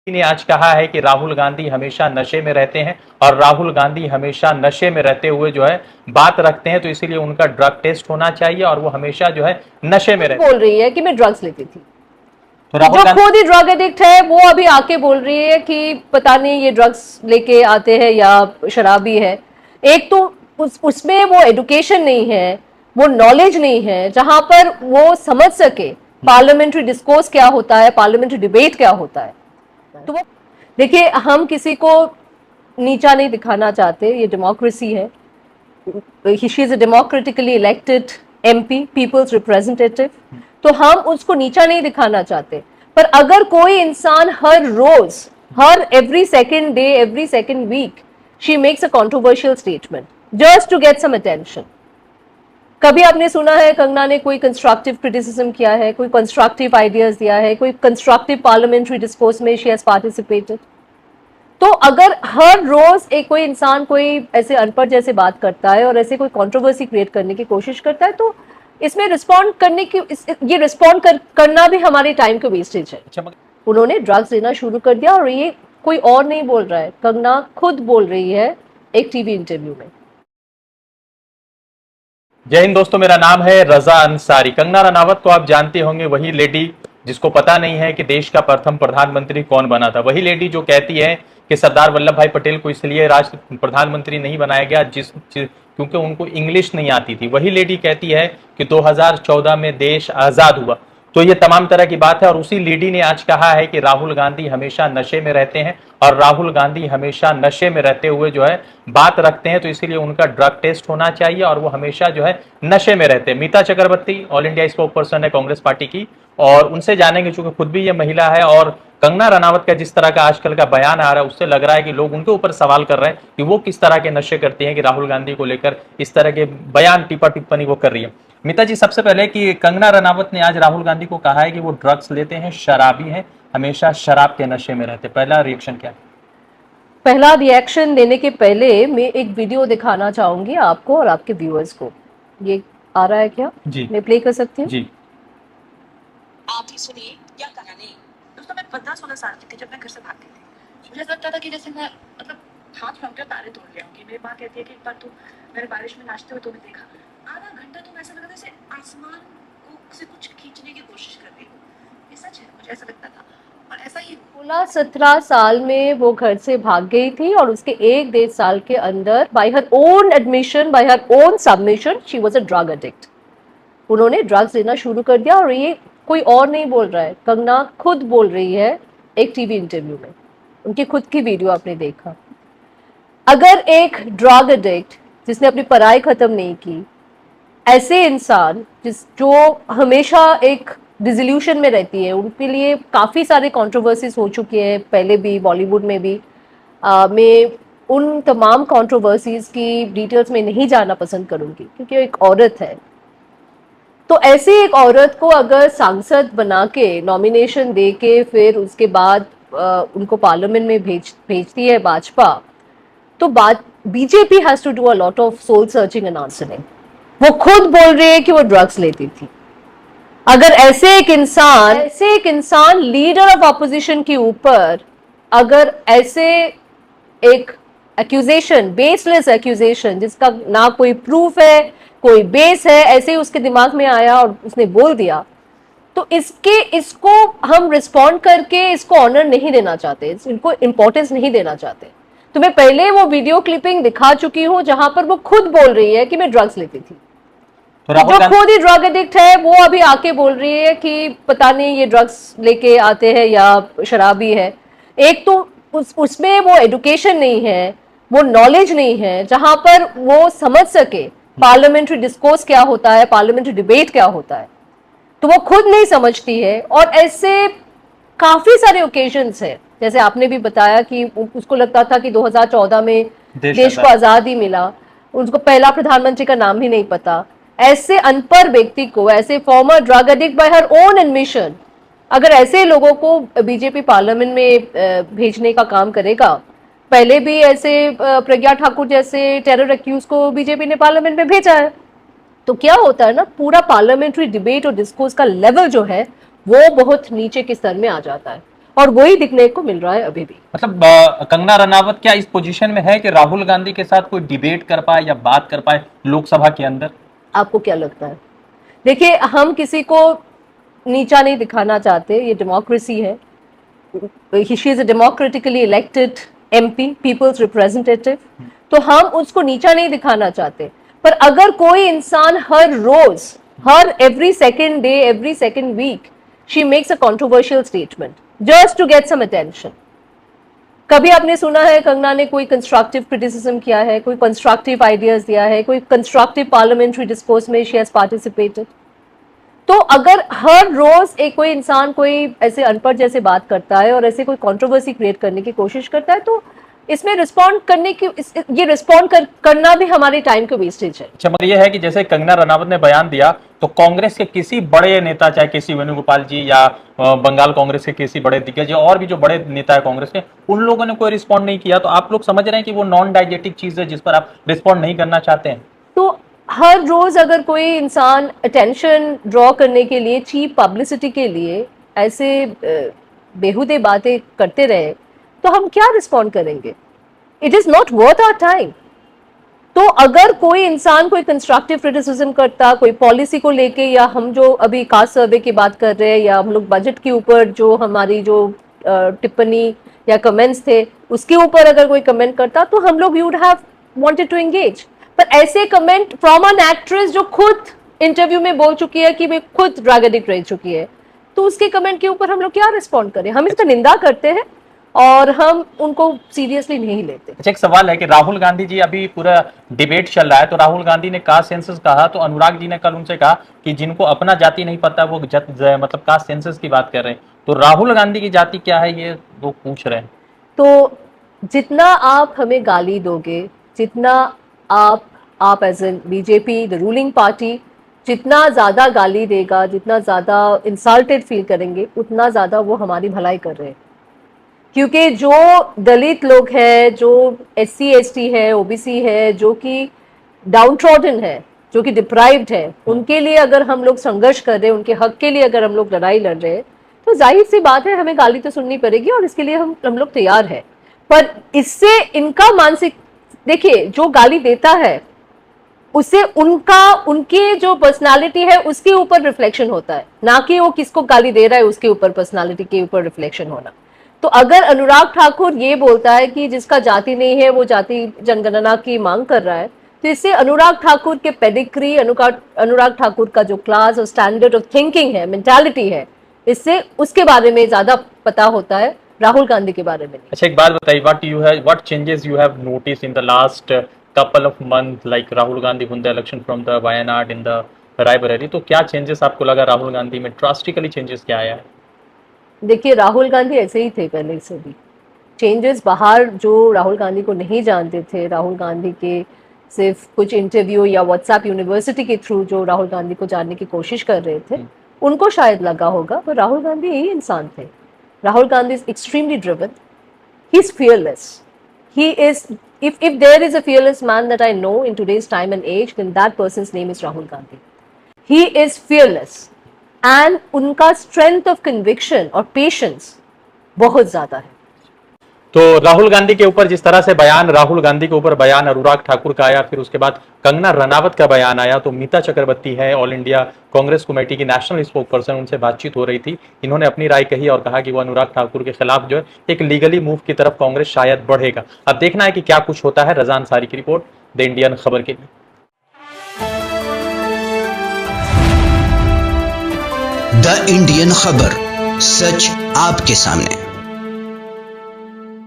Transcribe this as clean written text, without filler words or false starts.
ने आज कहा है कि राहुल गांधी हमेशा नशे में रहते हैं और राहुल गांधी हमेशा नशे में रहते हुए जो है बात रखते हैं, तो इसीलिए उनका ड्रग टेस्ट होना चाहिए और वो हमेशा जो है नशे में रहते हैं। बोल रही है कि मैं ड्रग्स लेती थी। तो जो खुद ही ड्रग एडिक्ट है वो अभी आके बोल रही है कि पता नहीं ये ड्रग्स लेके आते हैं या शराबी है। एक तो उसमें वो एडुकेशन नहीं है, वो नॉलेज नहीं है जहां पर वो समझ सके पार्लियामेंट्री डिस्कोर्स क्या होता है, पार्लियामेंट्री डिबेट क्या होता है। तो वो देखिए, हम किसी को नीचा नहीं दिखाना चाहते, ये डेमोक्रेसी है। She is a democratically elected MP, peoples representative, तो हम उसको नीचा नहीं दिखाना चाहते। पर अगर कोई इंसान हर रोज, हर every second day, every second week she makes a controversial statement just to get some attention. कभी आपने सुना है कंगना ने कोई कंस्ट्रक्टिव क्रिटिसिज्म किया है, कोई कंस्ट्रक्टिव आइडियाज दिया है, कोई कंस्ट्रक्टिव पार्लियामेंट्री डिस्कोर्स में शी हैज पार्टिसिपेटेड? तो अगर हर रोज एक कोई इंसान कोई ऐसे अनपढ़ जैसे बात करता है और ऐसे कोई कंट्रोवर्सी क्रिएट करने की कोशिश करता है, तो इसमें रिस्पॉन्ड करने की ये रिस्पॉन्ड करना भी हमारे टाइम का वेस्टेज है। उन्होंने ड्रग्स लेना शुरू कर दिया और ये कोई और नहीं बोल रहा है, कंगना खुद बोल रही है एक टीवी इंटरव्यू में। जय हिंद दोस्तों, मेरा नाम है रजा अंसारी। कंगना रनावत को आप जानते होंगे, वही लेडी जिसको पता नहीं है कि देश का प्रथम प्रधानमंत्री कौन बना था, वही लेडी जो कहती है कि सरदार वल्लभ भाई पटेल को इसलिए राष्ट्र प्रधानमंत्री नहीं बनाया गया क्योंकि उनको इंग्लिश नहीं आती थी। वही लेडी कहती है कि 2014 में देश आजाद हुआ। तो ये तमाम तरह की बात है। और उसी लेडी ने आज कहा है कि राहुल गांधी हमेशा नशे में रहते हैं और राहुल गांधी हमेशा नशे में रहते हुए जो है बात रखते हैं, तो इसीलिए उनका ड्रग टेस्ट होना चाहिए और वो हमेशा जो है नशे में रहते हैं। मीता चक्रवर्ती ऑल इंडिया स्पोक पर्सन है कांग्रेस पार्टी की, और उनसे जानेंगे, चूंकि खुद भी ये महिला है और कंगना रनावत का जिस तरह का आजकल का बयान आ रहा है उससे लग रहा है कि लोग उनके ऊपर सवाल कर रहे हैं कि वो किस तरह के नशे करती हैं कि राहुल गांधी को लेकर इस तरह के बयान, टिप्पा टिप्पणी वो कर रही है। मीता जी, सबसे पहले कि कंगना रनावत ने आज राहुल गांधी को कहा है कि वो ड्रग्स लेते हैं, शराबी हैं, हमेशा शराब के नशे में रहते। पहला रिएक्शन क्या है? पहला रिएक्शन देने के पहले मैं एक वीडियो दिखाना चाहूंगी आपको और आपके व्यूअर्स को। ये आ रहा है क्या? जी, मैं प्ले कर सकती हूँ जी। आप ही सुनिए क्या कहा नहीं। दोस्तों, मैं 15-16 साल की थी जब मैं घर से भागती थी। मुझे लगता था कि जैसे मैं हाथ में उठे तारे तोड़ ले आऊंगी। मेरी माँ कहती है कि एक बार तू मैंने बारिश में नाचते हुए तुम्हें देखा, आधा घंटा तुम ऐसा लगा जैसे आसमान को से कुछ खींचने की कोशिश कर रही हो। ये सच है, मुझे ऐसा लगता था और ऐसा ही 16-17 साल में वो घर से भाग गई थी और उसके 1-1.5 साल के अंदर bye her own admission, bye her own submission, she was a drug addict. उन्होंने ड्रग्स लेना शुरू कर दिया और ये कोई और नहीं बोल रहा है, कंगना खुद बोल रही है एक टीवी इंटरव्यू में। उनकी खुद की वीडियो आपने देखा। अगर एक ड्रग एडिक्ट जिसने अपनी पढ़ाई खत्म नहीं की, ऐसे इंसान जो हमेशा एक डिसोल्यूशन में रहती है, उनके लिए काफ़ी सारे कंट्रोवर्सीज हो चुके हैं पहले भी, बॉलीवुड में भी। मैं उन तमाम कंट्रोवर्सीज की डिटेल्स में नहीं जाना पसंद करूंगी क्योंकि एक औरत है। तो ऐसी एक औरत को अगर सांसद बना के नॉमिनेशन दे के फिर उसके बाद उनको पार्लियामेंट में भेजती है भाजपा, तो बात BJP has to do a lot of soul searching and answering. वो खुद बोल रही है कि वो ड्रग्स लेती थी। अगर ऐसे एक इंसान लीडर ऑफ ऑपोजिशन के ऊपर अगर ऐसे एक एक्यूजेशन, बेसलेस एक्यूजेशन, जिसका ना कोई प्रूफ है, कोई बेस है, ऐसे ही उसके दिमाग में आया और उसने बोल दिया, तो इसको हम रिस्पॉन्ड करके इसको ऑनर नहीं देना चाहते, इनको इंपॉर्टेंस नहीं देना चाहते। तो मैं पहले वो वीडियो क्लिपिंग दिखा चुकी हूं जहां पर वो खुद बोल रही है कि मैं ड्रग्स लेती थी। तो जो खुद ही ड्रग एडिक्ट है वो अभी आके बोल रही है कि पता नहीं ये ड्रग्स लेके आते हैं या शराबी है। एक तो उसमें वो एडुकेशन नहीं है, वो नॉलेज नहीं है जहां पर वो समझ सके पार्लियामेंट्री डिस्कोर्स क्या होता है, पार्लियामेंट्री डिबेट क्या होता है, तो वो खुद नहीं समझती है। और ऐसे काफी सारे ओकेजन्स है, जैसे आपने भी बताया कि उसको लगता था कि 2014 में देश को आजादी मिला, उसको पहला प्रधानमंत्री का नाम ही नहीं पता। ऐसे अनपढ़ व्यक्ति को, ऐसे farmer drug addict bye her own admission, अगर ऐसे लोगों को बीजेपी पार्लियामेंट में भेजने का काम करेगा, पहले भी ऐसे प्रज्ञा ठाकुर जैसे टेरर एक्यूज को बीजेपी ने पार्लियामेंट में भेजा है, तो क्या होता है ना, पूरा पार्लियामेंट्री डिबेट और डिस्कोर्स का लेवल जो है वो बहुत नीचे के स्तर में आ जाता है। और वही दिखने को मिल रहा है अभी भी। मतलब कंगना रनावत क्या इस पोजीशन में है कि राहुल गांधी के साथ कोई डिबेट कर पाए या बात कर पाए लोकसभा के अंदर? आपको क्या लगता है? देखिए, हम किसी को नीचा नहीं दिखाना चाहते, ये डेमोक्रेसी है। She is a democratically elected MP, peoples representative, तो हम उसको नीचा नहीं दिखाना चाहते। पर अगर कोई इंसान हर रोज, हर every second day, every second week she makes a controversial statement just to get some attention. कभी आपने सुना है कंगना ने कोई कंस्ट्रक्टिव क्रिटिसिज्म किया है, कोई कंस्ट्रक्टिव आइडियाज दिया है, कोई कंस्ट्रक्टिव पार्लियामेंट्री डिस्कोर्स में शी हैज पार्टिसिपेटेड? तो अगर हर रोज एक कोई इंसान कोई ऐसे अनपढ़ जैसे बात करता है और ऐसे कोई कंट्रोवर्सी क्रिएट करने की कोशिश करता है, तो इसमें रिस्पॉन्ड करने की ये रिस्पॉन्ड करना भी हमारे टाइम का वेस्टेज है। अच्छा, मतलब ये है कि जैसे कंगना रनावत ने बयान दिया तो कांग्रेस के किसी बड़े नेता, चाहे केसी वेणुगोपाल जी या बंगाल कांग्रेस के किसी बड़े दिग्गज या और भी जो बड़े नेता है कांग्रेस के, उन लोगों ने कोई रिस्पॉन्ड नहीं किया, तो आप लोग समझ रहे हैं कि वो नॉन डाइजेटिक चीज है जिस पर आप रिस्पॉन्ड नहीं करना चाहते हैं? तो हर रोज अगर कोई इंसान अटेंशन ड्रॉ करने के लिए, चीप पब्लिसिटी के लिए ऐसे बेहुदे बातें करते रहे, तो हम क्या रिस्पॉन्ड करेंगे? It is not worth our time. तो अगर कोई इंसान कोई कंस्ट्रक्टिव क्रिटिसिज्म करता, कोई पॉलिसी को लेके, या हम जो अभी कास्ट सर्वे की बात कर रहे हैं, या हम लोग बजट के ऊपर जो हमारी जो टिप्पणी या कमेंट्स थे उसके ऊपर अगर कोई कमेंट करता, तो हम लोग we would have wanted to engage. पर ऐसे कमेंट फ्रॉम एन एक्ट्रेस जो खुद इंटरव्यू में बोल चुकी है कि वे खुद ड्रग एडिक्ट रह चुकी है, तो उसके कमेंट के ऊपर हम लोग क्या रिस्पॉन्ड करें? हम इसका निंदा करते हैं और हम उनको सीरियसली नहीं लेते। अच्छा, एक सवाल है कि राहुल गांधी जी, अभी पूरा डिबेट चल रहा है, तो राहुल गांधी ने कास्ट सेंसस कहा, तो अनुराग जी ने कल उनसे कहा कि जिनको अपना जाति नहीं पता वो मतलब कास्ट सेंसस की बात कर रहे हैं, तो राहुल गांधी की जाति क्या है ये वो पूछ रहे हैं। तो जितना आप हमें गाली दोगे, जितना आप as an BJP the ruling party जितना ज्यादा गाली देगा, जितना ज्यादा इंसल्टेड फील करेंगे, उतना ज्यादा वो हमारी भलाई कर रहे हैं। क्योंकि जो दलित लोग हैं, जो SC ST है, OBC है, जो कि डाउनट्रॉडन है, जो कि डिप्राइव्ड है, उनके लिए अगर हम लोग संघर्ष कर रहे हैं, उनके हक के लिए अगर हम लोग लड़ाई लड़ रहे हैं, तो जाहिर सी बात है हमें गाली तो सुननी पड़ेगी और इसके लिए हम लोग तैयार है। पर इससे इनका मानसिक, देखिए, जो गाली देता है उससे उनके जो पर्सनालिटी है उसके ऊपर रिफ्लेक्शन होता है, ना कि वो किसको गाली दे रहा है उसके ऊपर पर्सनालिटी के ऊपर रिफ्लेक्शन होना। तो अगर अनुराग ठाकुर ये बोलता है कि जिसका जाति नहीं है वो जाति जनगणना की मांग कर रहा है, तो इससे अनुराग ठाकुर के पेडिग्री, अनुराग ठाकुर का जो क्लास और स्टैंडर्ड ऑफ थिंकिंग है, मेंटालिटी है, इससे उसके बारे में ज्यादा पता होता है, राहुल गांधी के बारे में नहीं। अच्छा, एक बात बताइए, what changes you have noticed in the last couple of months, like Rahul Gandhi won the election from the Wayanad in the Raebareli, तो क्या चेंजेस आपको लगा राहुल गांधी में? ड्रास्टिकली चेंजेस क्या आया है? देखिए, राहुल गांधी ऐसे ही थे पहले से भी। चेंजेस बाहर जो राहुल गांधी को नहीं जानते थे, राहुल गांधी के सिर्फ कुछ इंटरव्यू या व्हाट्सएप यूनिवर्सिटी के थ्रू जो राहुल गांधी को जानने की कोशिश कर रहे थे, उनको शायद लगा होगा, पर राहुल गांधी यही इंसान थे। Rahul Gandhi is extremely driven, he is fearless, he is, if there is a fearless man that I know in today's time and age, then that person's name is Rahul Gandhi. He is fearless and उनका strength of conviction और patience बहुत ज्यादा है। तो राहुल गांधी के ऊपर जिस तरह से बयान, राहुल गांधी के ऊपर बयान अनुराग ठाकुर का आया, फिर उसके बाद कंगना रनावत का बयान आया, तो मीता चक्रवर्ती है ऑल इंडिया कांग्रेस कमेटी की नेशनल स्पोक पर्सन, उनसे बातचीत हो रही थी, इन्होंने अपनी राय कही और कहा कि वो अनुराग ठाकुर के खिलाफ जो है एक लीगली मूव की तरफ कांग्रेस शायद बढ़ेगा। अब देखना है कि क्या कुछ होता है। रजा अंसारी की रिपोर्ट, द इंडियन खबर के लिए। द इंडियन खबर, सच आपके सामने।